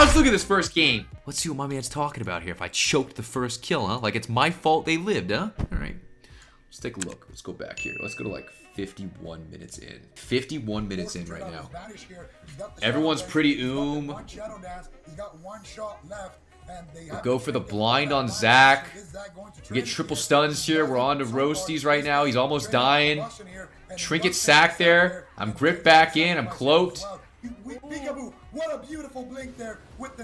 let's look at this first game. Let's see what my man's talking about here. If I choked the first kill, huh? Like it's my fault they lived, huh? All right. Let's take a look. Let's go back here. Let's go to like 51 minutes in. 51 minutes in right now. Everyone's pretty We'll go for the blind on Zach. We get triple stuns here. We're on to Roasties right now. He's almost dying. Trinket sack there. I'm gripped back in. I'm cloaked.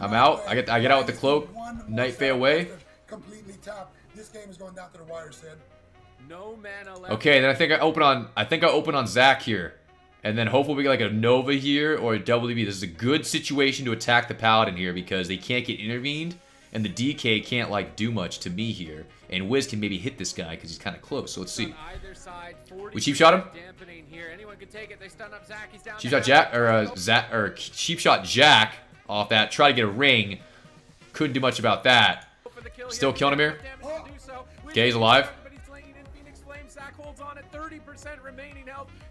I'm out. I get out with the cloak. Night Fae away. Okay, then I think I open on Zach here. And then hopefully we get like a Nova here or a WB. This is a good situation to attack the Paladin here because they can't get intervened. And the DK can't like do much to me here. And Wiz can maybe hit this guy because he's kind of close. So let's see. We cheap shot him. Cheap shot Jack or cheap shot Jack off that. Try to get a ring. Couldn't do much about that. Still killing him here. Okay, he's alive.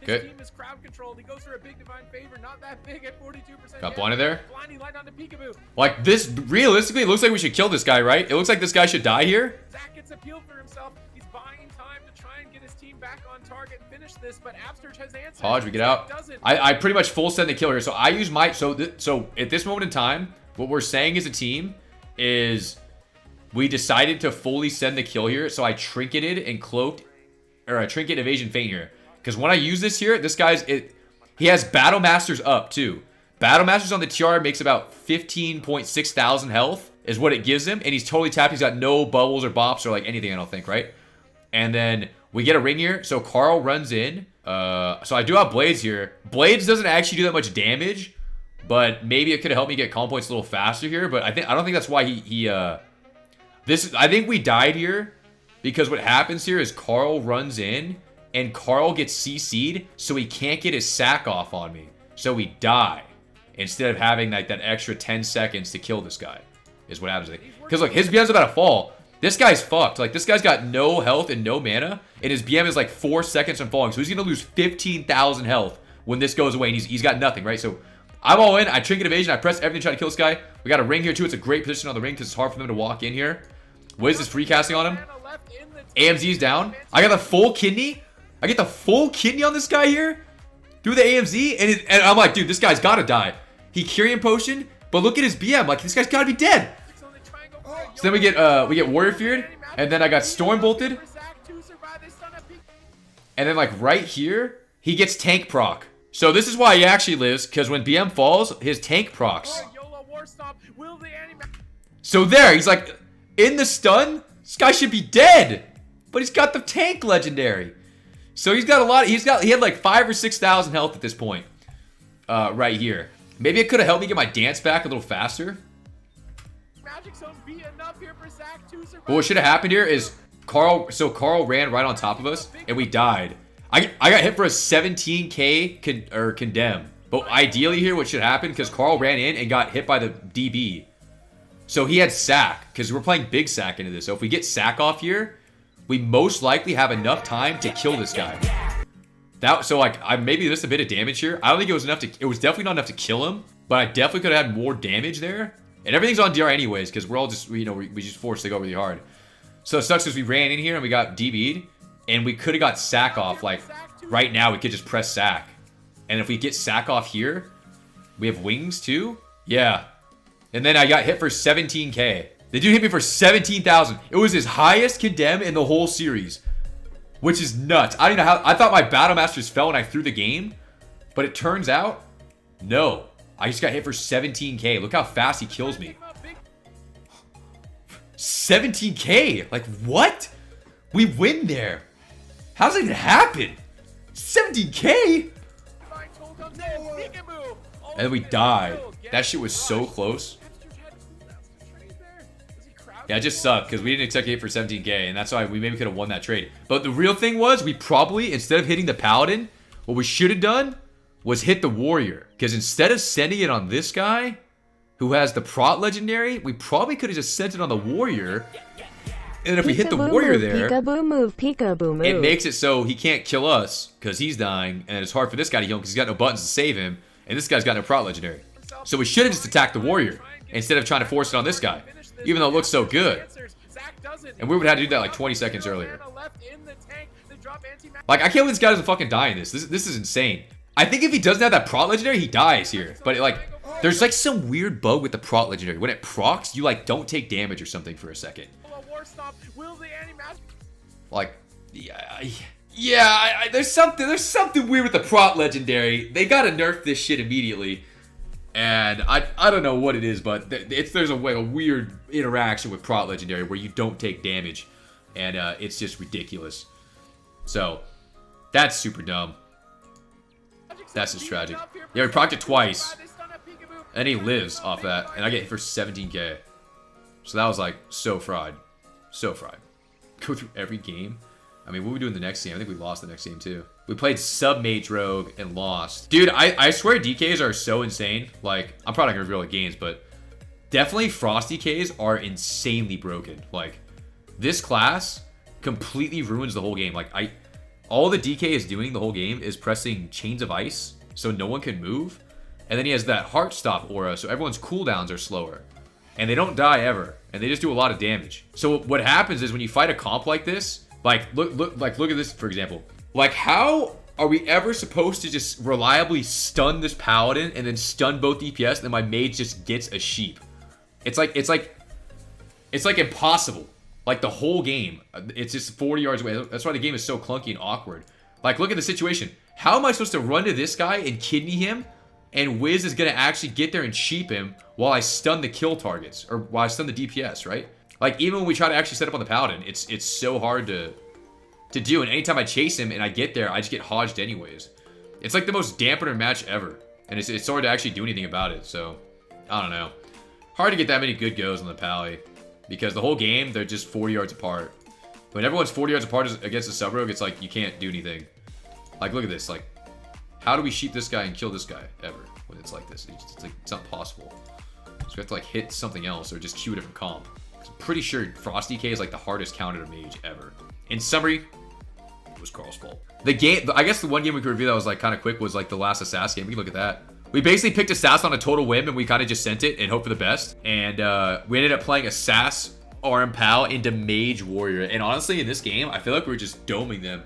Okay. Got blinded there. Like this, realistically, it looks like we should kill this guy, right? It looks like this guy should die here. Zach gets a peel for himself. He's buying time to try and get his team back on target and finish this, but Absterge has answered. Hodge, we get out. I pretty much full send the kill here. So I use my so at this moment in time, what we're saying as a team is we decided to fully send the kill here. So I trinketed and cloaked, or I trinket evasion feint here. Because when I use this here, this guy's he has Battle Masters up too. Battle Masters on the TR makes about 15.6 thousand health is what it gives him. And he's totally tapped. He's got no bubbles or bops or like anything, I don't think, right? And then we get a ring here. So Carl runs in. So I do have Blades here. Blades doesn't actually do that much damage. But maybe it could have helped me get calm points a little faster here. But I don't think that's why I think we died here. Because what happens here is Carl runs in. And Carl gets CC'd. So he can't get his sack off on me. So we die. Instead of having like that extra 10 seconds to kill this guy. Is what happens. Because look, his BM's about to fall. This guy's fucked. Like this guy's got no health and no mana. And his BM is like 4 seconds from falling. So he's going to lose 15,000 health when this goes away. And he's got nothing, right? So I'm all in. I trinket evasion. I press everything to try to kill this guy. We got a ring here too. It's a great position on the ring because it's hard for them to walk in here. Wiz is free casting on him. AMZ's down. I got the full kidney. I get the full kidney on this guy here. Through the AMZ. And I'm like, dude, this guy's got to die. He Kyrian potion. But look at his BM. Like, this guy's got to be dead. So then we get Warrior Feared. And then I got Storm Bolted. And then like right here, he gets tank proc. So this is why he actually lives. Because when BM falls, his tank procs. So there, he's like in the stun. This guy should be dead. But he's got the tank legendary. So he's got a lot. He had like 5,000 or 6,000 health at this point. Right here. Maybe it could have helped me get my dance back a little faster. But what should have happened here is Carl ran right on top of us and we died. I got hit for a 17k condemn. But ideally here what should happen, because Carl ran in and got hit by the DB. So he had sack, because we're playing big sack into this. So if we get sack off here, we most likely have enough time to kill this guy. So like I maybe this a bit of damage here. I don't think it was enough to. It was definitely not enough to kill him, but I definitely could have had more damage there. And everything's on DR anyways, because we're all just we just forced to go really hard. So it sucks because we ran in here and we got DB'd, and we could have got sack off. Like right now, we could just press sack, and if we get sack off here, we have wings too. Yeah, and then I got hit for 17k. The dude hit me for 17,000. It was his highest condemn in the whole series. Which is nuts. I don't know how. I thought my Battle Masters fell when I threw the game. But it turns out, no. I just got hit for 17k. Look how fast he kills me. 17k? Like, what? We win there. How does that even happen? 17k? And then we died. That shit was so close. Yeah, it just sucked because we didn't expect to hit for 17k, and that's why we maybe could have won that trade. But the real thing was, we probably, instead of hitting the Paladin, what we should have done was hit the Warrior. Because instead of sending it on this guy, who has the Prot Legendary, we probably could have just sent it on the Warrior. And if we hit the Warrior there, Pikaboo move. It makes it so he can't kill us because he's dying, and it's hard for this guy to heal him because he's got no buttons to save him, and this guy's got no Prot Legendary. So we should have just attacked the warrior instead of trying to force it on this guy, even though it looks so good. And we would have had to do that like 20 seconds earlier. Like, I can't believe this guy doesn't fucking die in this. This is insane. I think if he doesn't have that prot legendary, he dies here. But like, there's like some weird bug with the prot legendary. When it procs, you like don't take damage or something for a second. Like, yeah, there's something weird with the prot legendary. They gotta nerf this shit immediately. And I don't know what it is, but there's a weird interaction with prot legendary where you don't take damage, and it's just ridiculous. So that's super dumb. That's just tragic. Yeah, we procced it twice, and he lives off that, and I get hit for 17k. So that was like so fried, so fried. Go through every game. I mean, what we do in the next game? I think we lost the next game too. We played sub-mage rogue and lost. Dude, I swear DKs are so insane. Like, I'm probably not gonna reveal the games, but definitely Frost DKs are insanely broken. Like, this class completely ruins the whole game. Like, all the DK is doing the whole game is pressing Chains of Ice so no one can move. And then he has that Heart Stop aura, so everyone's cooldowns are slower. And they don't die ever. And they just do a lot of damage. So what happens is when you fight a comp like this, like, look at this, for example. Like, how are we ever supposed to just reliably stun this Paladin and then stun both DPS and then my mage just gets a sheep? It's like impossible. Like, the whole game, it's just 40 yards away. That's why the game is so clunky and awkward. Like, look at the situation. How am I supposed to run to this guy and kidney him, and Wiz is going to actually get there and sheep him while I stun the kill targets, or while I stun the DPS, right? Like, even when we try to actually set up on the Paladin, it's so hard to do, and anytime I chase him and I get there, I just get hodged anyways. It's like the most dampener match ever, and it's hard to actually do anything about it, so I don't know. Hard to get that many good goes on the Pally, because the whole game, they're just 40 yards apart. When everyone's 40 yards apart against a sub-rogue, it's like, you can't do anything. Like, look at this, like, how do we sheep this guy and kill this guy, ever, when it's like this? It's like, it's not possible. So we have to, like, hit something else, or just queue a different comp. I'm pretty sure Frost DK is, like, the hardest counter mage ever. In summary, it was Carl's fault. The game, I guess the one game we could review that was, like, kind of quick was, like, the last Assassin game. We can look at that. We basically picked Assassin on a total whim, and we kind of just sent it and hoped for the best. And we ended up playing Assass, RM Pal into Mage Warrior. And honestly, in this game, I feel like we were just doming them.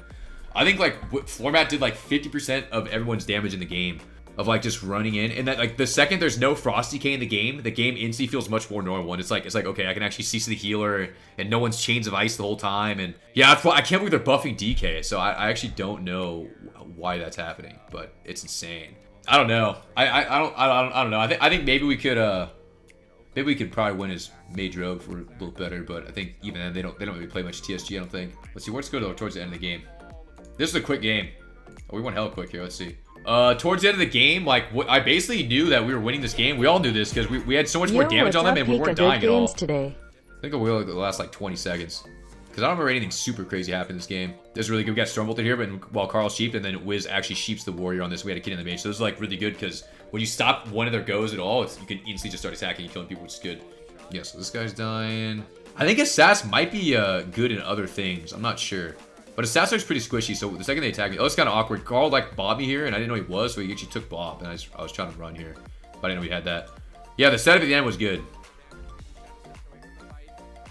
I think, like, Format did, like, 50% of everyone's damage in the game. Of, like, just running in. And that, like, the second there's no Frost DK in the game instantly feels much more normal. And it's like, okay, I can actually CC the healer, and no one's Chains of Ice the whole time. And yeah, I can't believe they're buffing DK. So I actually don't know why that's happening, but it's insane. I don't know. I don't know. I think maybe we could probably win as Mage Rogue for a little better, but I think even then they don't really play much TSG. I don't think. Let's see. Let's go towards the end of the game. This is a quick game. Oh, we went hella quick here. Let's see. Towards the end of the game, like, I basically knew that we were winning this game. We all knew this because we had so much more damage on them and we weren't dying at all. Today. I think we will the last like 20 seconds. Because I don't remember anything super crazy happen in this game. This is really good. We got Stormbolted here, but while Carl sheeped, and then Wiz actually sheeps the warrior on this. We had a kid in the mage. So this is like really good because when you stop one of their goes at all, you can instantly just start attacking and killing people, which is good. Yeah, so this guy's dying. I think Assass might be good in other things. I'm not sure. But Assass looks pretty squishy, so the second they attack me... Oh, it's kind of awkward. Carl, like, bobbed me here, and I didn't know he was, so he actually took Bob, and I was trying to run here. But I didn't know we had that. Yeah, the setup at the end was good.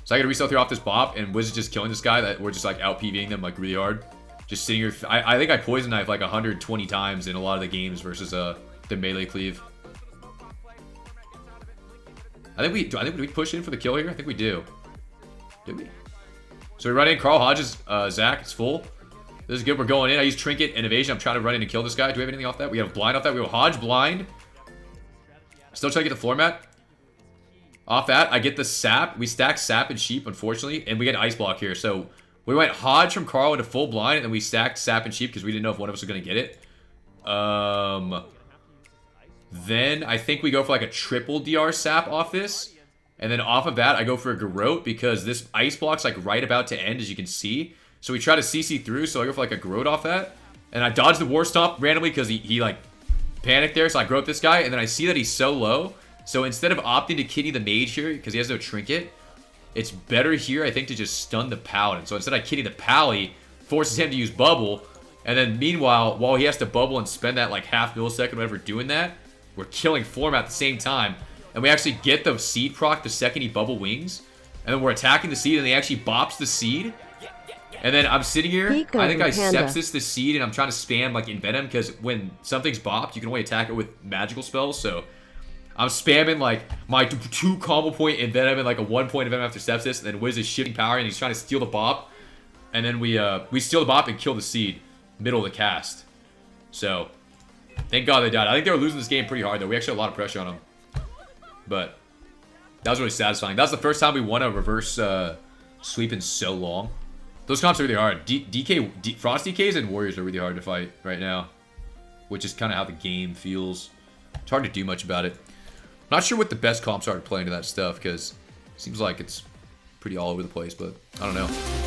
So I gotta reset here off this Bob, and Wiz is just killing this guy that we're just, like, out-PVing them, like, really hard. Just sitting here... I think I poison knife, like, 120 times in a lot of the games versus the melee cleave. I think we push in for the kill here? I think we do. Did we? So we run in, Carl Hodges, Zach, it's full. This is good, we're going in. I use Trinket and Evasion. I'm trying to run in and kill this guy. Do we have anything off that? We have Blind off that. We have Hodge, Blind. Still trying to get the floor mat. Off that, I get the Sap. We stack Sap and Sheep, unfortunately. And we get Ice Block here. So we went Hodge from Carl into full Blind, and then we stacked Sap and Sheep because we didn't know if one of us was going to get it. Then I think we go for like a triple DR Sap off this. And then off of that, I go for a Garrote because this Ice Block's like right about to end, as you can see. So we try to CC through, so I go for like a Garrote off that. And I dodge the War Stomp randomly because he like panicked there, so I Garrote this guy. And then I see that he's so low. So instead of opting to kitty the Mage here, because he has no Trinket, it's better here, I think, to just stun the Paladin. So instead I kitty the Pally, forces him to use Bubble. And then meanwhile, while he has to Bubble and spend that like half millisecond, whatever, doing that, we're killing Form at the same time. And we actually get the seed proc the second he bubble wings. And then we're attacking the seed and he actually bops the seed. And then I'm sitting here, I think I sepsis the seed and I'm trying to spam like Envenom because when something's bopped, you can only attack it with magical spells. So I'm spamming like my 2 combo point Envenom and like a 1 point Envenom after sepsis. And then Wiz is shifting power and he's trying to steal the bop. And then we steal the bop and kill the seed middle of the cast. So thank God they died. I think they were losing this game pretty hard though. We actually had a lot of pressure on them. But that was really satisfying. That was the first time we won a reverse sweep in so long. Those comps are really hard. Frost DKs and Warriors are really hard to fight right now. Which is kind of how the game feels. It's hard to do much about it. Not sure what the best comps are to play into that stuff, because it seems like it's pretty all over the place, but I don't know.